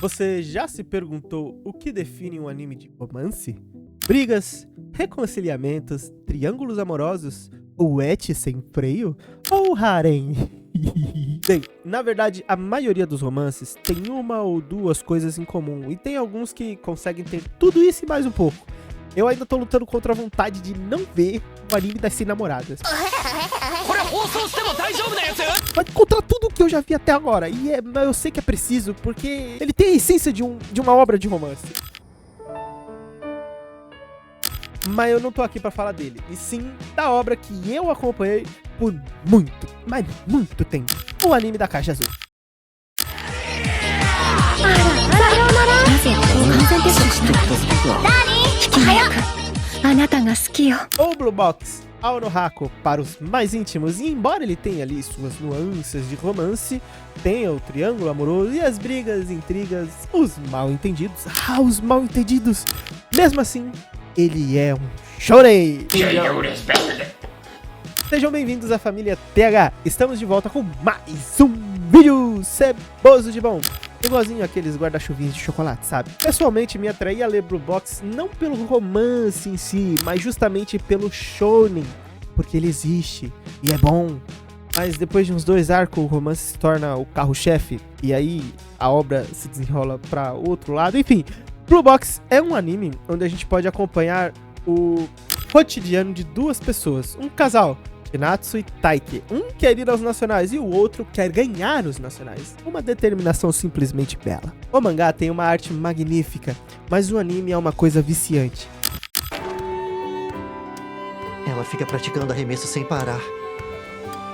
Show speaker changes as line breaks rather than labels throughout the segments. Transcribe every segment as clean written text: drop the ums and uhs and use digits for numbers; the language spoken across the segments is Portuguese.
Você já se perguntou o que define um anime de romance? Brigas, reconciliamentos, triângulos amorosos, o ecchi sem freio ou harem? Bem, na verdade, a maioria dos romances tem uma ou duas coisas em comum e tem alguns que conseguem ter tudo isso e mais um pouco. Eu ainda tô lutando contra a vontade de não ver o anime das 100 namoradas. Mas contra tudo que eu já vi até agora. E eu sei que é preciso, porque ele tem a essência de uma obra de romance. Mas eu não tô aqui pra falar dele, e sim da obra que eu acompanhei por muito, mas muito tempo. O anime da Caixa Azul. O Blue Box, Ao no Hako para os mais íntimos, e embora ele tenha ali suas nuances de romance, tem o triângulo amoroso e as brigas, intrigas, os mal entendidos. Os mal entendidos! Mesmo assim, ele é um shorei! Sejam bem-vindos à família TH. Estamos de volta com mais um vídeo ceboso de bom. Igualzinho aqueles guarda-chuvinhos de chocolate, sabe? Pessoalmente, me atraía a ler Blue Box não pelo romance em si, mas justamente pelo shounen, porque ele existe e é bom. Mas depois de uns 2 arcos, o romance se torna o carro-chefe, e aí a obra se desenrola pra outro lado. Enfim, Blue Box é um anime onde a gente pode acompanhar o cotidiano de duas pessoas, um casal, Hinatsu e Taiki. Um quer ir aos nacionais e o outro quer ganhar os nacionais. Uma determinação simplesmente bela. O mangá tem uma arte magnífica, mas o anime é uma coisa viciante.
Ela fica praticando arremesso sem parar,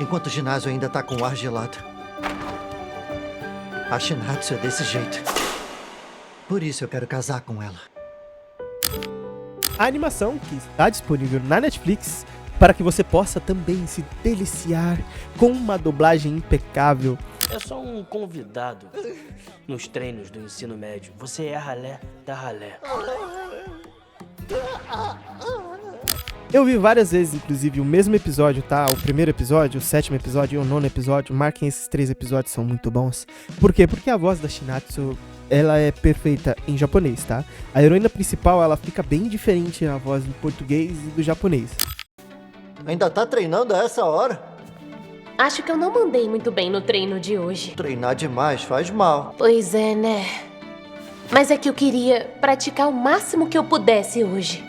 enquanto o ginásio ainda tá com o ar gelado. A Shinatsu é desse jeito. Por isso eu quero casar com ela.
A animação, que está disponível na Netflix, para que você possa também se deliciar com uma dublagem impecável.
É só um convidado nos treinos do ensino médio. Você é ralé da ralé.
Eu vi várias vezes, inclusive, o mesmo episódio, tá? O primeiro episódio, o 7º episódio e o 9º episódio. Marquem esses 3 episódios, são muito bons. Por quê? Porque a voz da Shinatsu, ela é perfeita em japonês, tá? A heroína principal, ela fica bem diferente na voz do português e do japonês.
Ainda tá treinando a essa hora?
Acho que eu não mandei muito bem no treino de hoje.
Treinar demais faz mal.
Pois é, né? Mas é que eu queria praticar o máximo que eu pudesse hoje.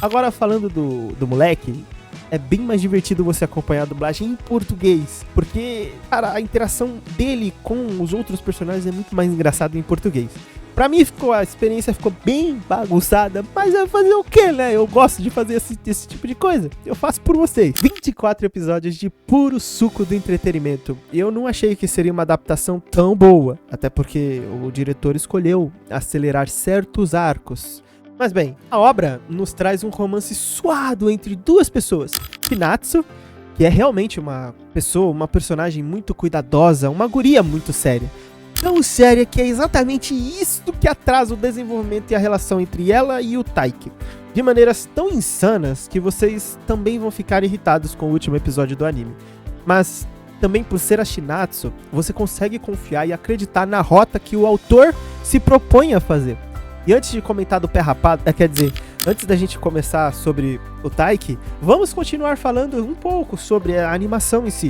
Agora, falando do moleque, é bem mais divertido você acompanhar a dublagem em português, porque, cara, a interação dele com os outros personagens é muito mais engraçada em português. Pra mim, a experiência ficou bem bagunçada, mas é fazer o quê, né? Eu gosto de fazer esse tipo de coisa. Eu faço por vocês. 24 episódios de puro suco do entretenimento. E eu não achei que seria uma adaptação tão boa, até porque o diretor escolheu acelerar certos arcos. Mas bem, a obra nos traz um romance suado entre duas pessoas. Hinatsu, que é realmente uma personagem muito cuidadosa, uma guria muito séria. Tão séria que é exatamente isso que atrasa o desenvolvimento e a relação entre ela e o Taiki. De maneiras tão insanas que vocês também vão ficar irritados com o último episódio do anime. Mas também por ser a Shinatsu, você consegue confiar e acreditar na rota que o autor se propõe a fazer. E antes de comentar do pé rapado, quer dizer, antes da gente começar sobre o Taiki, vamos continuar falando um pouco sobre a animação em si.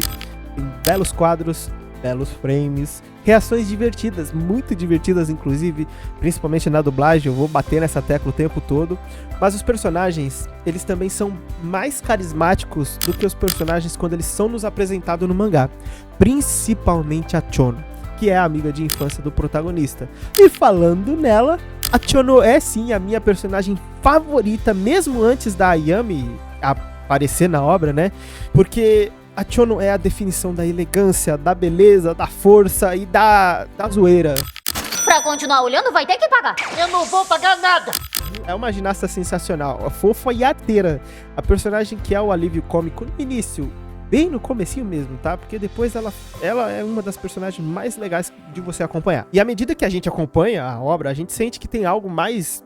Tem belos quadros, belos frames, reações divertidas, muito divertidas inclusive, principalmente na dublagem, eu vou bater nessa tecla o tempo todo, mas os personagens, eles também são mais carismáticos do que os personagens quando eles são nos apresentados no mangá, principalmente a Chono, que é a amiga de infância do protagonista. E falando nela, a Chono é sim a minha personagem favorita, mesmo antes da Ayami aparecer na obra, né, porque a Chono é a definição da elegância, da beleza, da força e da zoeira.
Pra continuar olhando, vai ter que pagar.
Eu não vou pagar nada!
É uma ginasta sensacional, a fofa e arteira. A personagem que é o alívio cômico no início, bem no comecinho mesmo, tá? Porque depois ela é uma das personagens mais legais de você acompanhar. E à medida que a gente acompanha a obra, a gente sente que tem algo mais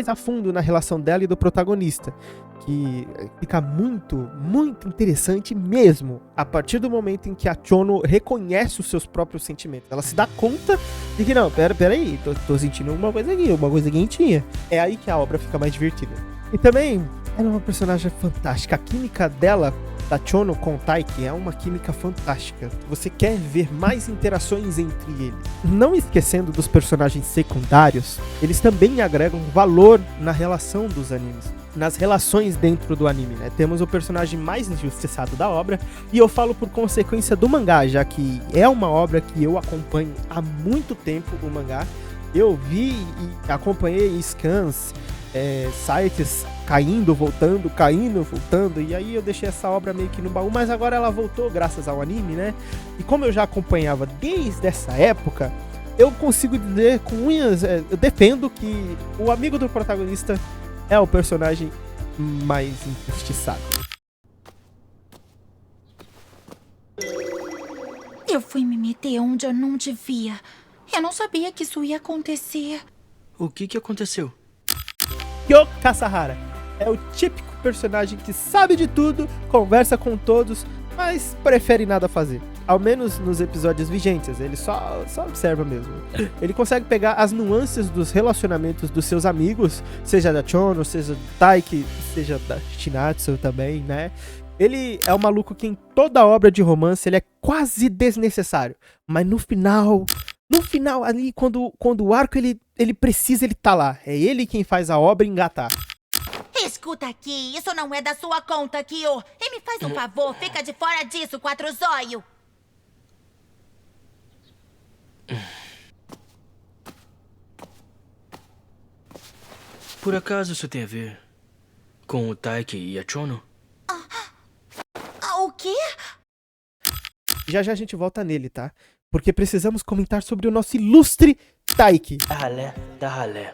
a fundo na relação dela e do protagonista. que fica muito, muito interessante mesmo a partir do momento em que a Chono reconhece os seus próprios sentimentos. Ela se dá conta de que não, peraí, tô sentindo alguma coisa aqui, uma coisa quentinha. É aí que a obra fica mais divertida. E também, ela é uma personagem fantástica. A química dela, da Chono com o Taiki, é uma química fantástica. Você quer ver mais interações entre eles. Não esquecendo dos personagens secundários, eles também agregam valor na relação dos animes, nas relações dentro do anime, né? Temos o personagem mais injustiçado da obra, e eu falo por consequência do mangá, já que é uma obra que eu acompanho há muito tempo, o mangá. Eu vi e acompanhei scans, sites caindo, voltando, e aí eu deixei essa obra meio que no baú, mas agora ela voltou graças ao anime, né? E como eu já acompanhava desde essa época, eu consigo dizer com unhas, eu defendo que o amigo do protagonista é o personagem mais injustiçado.
Eu fui me meter onde eu não devia. Eu não sabia que isso ia acontecer.
O que aconteceu?
Kyo Kasahara é o típico personagem que sabe de tudo, conversa com todos, mas prefere nada fazer. Ao menos nos episódios vigentes, ele só observa mesmo. Ele consegue pegar as nuances dos relacionamentos dos seus amigos, seja da Chono, seja do Taiki, seja da Shinatsu também, né? Ele é um maluco que em toda obra de romance ele é quase desnecessário, mas no final ali, quando o arco ele precisa, ele tá lá. É ele quem faz a obra engatar.
Escuta aqui, isso não é da sua conta, Kyo. E me faz um favor, fica de fora disso, quatro zóio.
Por acaso isso tem a ver com o Taiki e a Chono?
O quê?
Já a gente volta nele, tá? Porque precisamos comentar sobre o nosso ilustre Taiki.
Da ralé.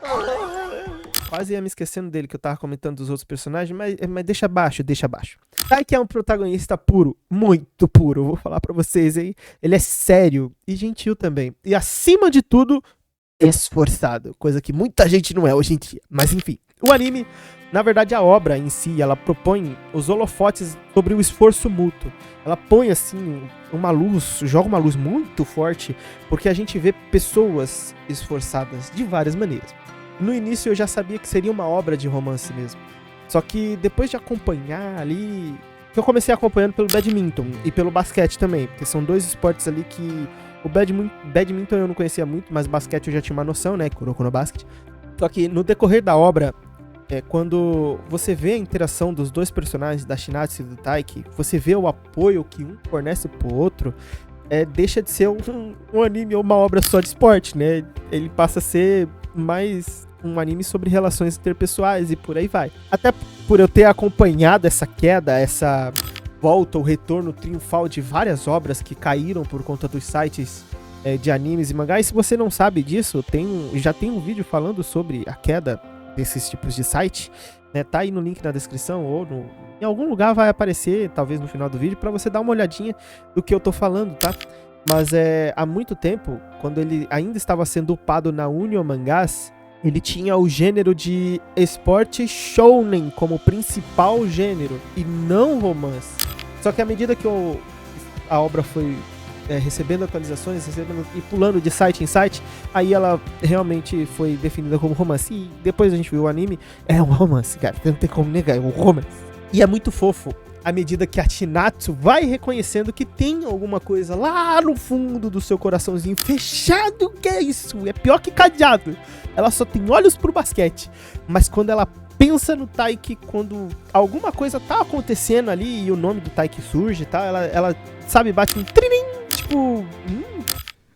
Quase ia me esquecendo dele, que eu tava comentando dos outros personagens, mas deixa abaixo. Taiki é um protagonista puro, muito puro, vou falar pra vocês aí. Ele é sério e gentil também. E acima de tudo, esforçado. Coisa que muita gente não é hoje em dia. Mas enfim, o anime, na verdade a obra em si, ela propõe os holofotes sobre o esforço mútuo. Ela põe assim joga uma luz muito forte, porque a gente vê pessoas esforçadas de várias maneiras. No início eu já sabia que seria uma obra de romance mesmo. Só que depois de acompanhar ali, que eu comecei acompanhando pelo badminton e pelo basquete também, porque são dois esportes ali que o badminton eu não conhecia muito, mas basquete eu já tinha uma noção, né, Kuroko no Basket. Só que no decorrer da obra, quando você vê a interação dos dois personagens, da Shinatsu e do Taiki, você vê o apoio que um fornece pro outro, deixa de ser um anime ou uma obra só de esporte, né? Ele passa a ser mais um anime sobre relações interpessoais e por aí vai. Até por eu ter acompanhado essa queda, essa volta, o retorno triunfal de várias obras que caíram por conta dos sites de animes e mangás. Se você não sabe disso, já tem um vídeo falando sobre a queda desses tipos de site, né? Tá aí no link na descrição ou em algum lugar vai aparecer, talvez no final do vídeo, pra você dar uma olhadinha do que eu tô falando, tá? Mas há muito tempo, quando ele ainda estava sendo upado na Union Mangás, ele tinha o gênero de esporte shounen como principal gênero e não romance. Só que à medida que a obra foi recebendo atualizações, e pulando de site em site, aí ela realmente foi definida como romance. E depois a gente viu o anime, é um romance, cara, não tem como negar, é um romance. E é muito fofo à medida que a Shinatsu vai reconhecendo que tem alguma coisa lá no fundo do seu coraçãozinho fechado, que é isso, é pior que cadeado. Ela só tem olhos pro basquete, mas quando ela pensa no Taiki, quando alguma coisa tá acontecendo ali e o nome do Taiki surge, tá? Ela sabe, bate um trinim, tipo...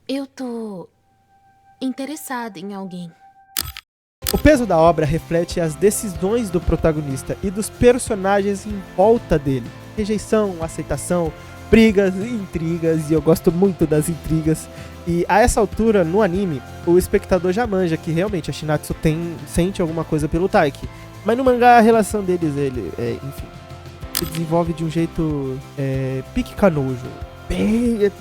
Eu tô interessada em alguém.
O peso da obra reflete as decisões do protagonista e dos personagens em volta dele. Rejeição, aceitação, brigas e intrigas, e eu gosto muito das intrigas. E a essa altura, no anime, o espectador já manja que realmente a Shinatsu sente alguma coisa pelo Taiki. Mas no mangá a relação deles, enfim, se desenvolve de um jeito pique canojo.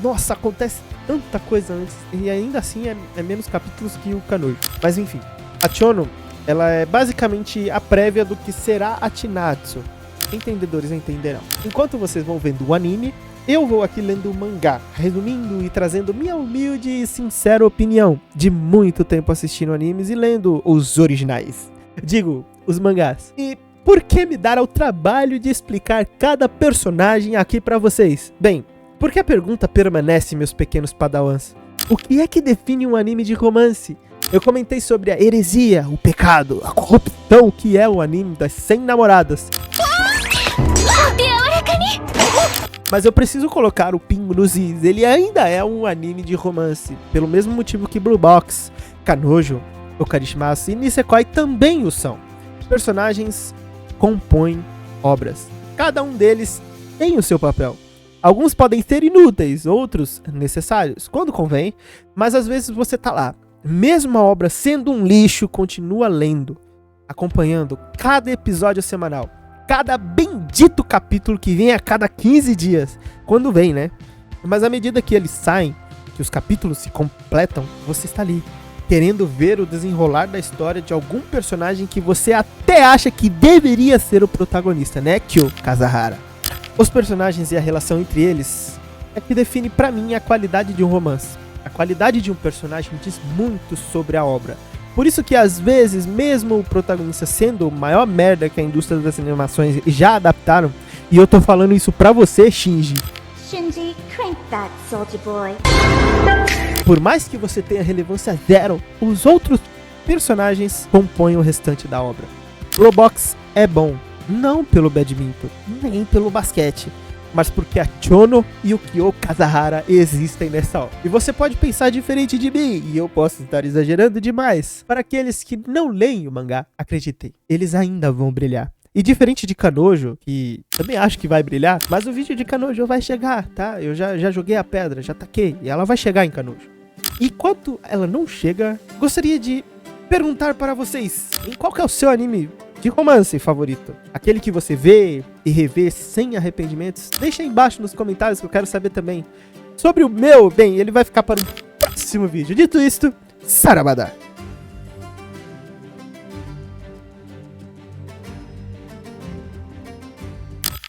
Nossa, acontece tanta coisa antes, e ainda assim é menos capítulos que o canojo. Mas enfim, a Chono, ela é basicamente a prévia do que será a Chinatsu. Entendedores entenderão. Enquanto vocês vão vendo o anime, eu vou aqui lendo o mangá, resumindo e trazendo minha humilde e sincera opinião de muito tempo assistindo animes e lendo os originais. Digo, os mangás. E por que me dar ao trabalho de explicar cada personagem aqui pra vocês? Bem, porque a pergunta permanece, meus pequenos padawans. O que é que define um anime de romance? Eu comentei sobre a heresia, o pecado, a corrupção que é o anime das 100 namoradas. Mas eu preciso colocar o pingo nos is. Ele ainda é um anime de romance, pelo mesmo motivo que Blue Box, Kanojo, Okarishimasu e Nisekoi também o são. Personagens compõem obras. Cada um deles tem o seu papel. Alguns podem ser inúteis, outros necessários, quando convém, mas às vezes você tá lá. Mesmo a obra sendo um lixo, continua lendo, acompanhando cada episódio semanal. Cada bendito capítulo que vem a cada 15 dias. Quando vem, né? Mas à medida que eles saem, que os capítulos se completam, você está ali, querendo ver o desenrolar da história de algum personagem que você até acha que deveria ser o protagonista, né, Kyo Kazahara? Os personagens e a relação entre eles é que define pra mim a qualidade de um romance. A qualidade de um personagem diz muito sobre a obra. Por isso que às vezes, mesmo o protagonista sendo o maior merda que a indústria das animações já adaptaram, e eu tô falando isso pra você, Shinji.
Shinji, crank that, soldier boy.
Por mais que você tenha relevância zero, os outros personagens compõem o restante da obra. Roblox é bom, não pelo badminton, nem pelo basquete, mas porque a Chono e o Kyo Kazahara existem nessa obra. E você pode pensar diferente de mim, e eu posso estar exagerando demais. Para aqueles que não leem o mangá, acreditem, eles ainda vão brilhar. E diferente de Kanojo, que também acho que vai brilhar, mas o vídeo de Kanojo vai chegar, tá? Eu já joguei a pedra, já taquei, e ela vai chegar em Kanojo. Enquanto ela não chega, gostaria de perguntar para vocês, em qual que é o seu anime de romance favorito? Aquele que você vê e revê sem arrependimentos? Deixa aí embaixo nos comentários que eu quero saber também. Sobre o meu, bem, ele vai ficar para o próximo vídeo. Dito isto, Sarabada!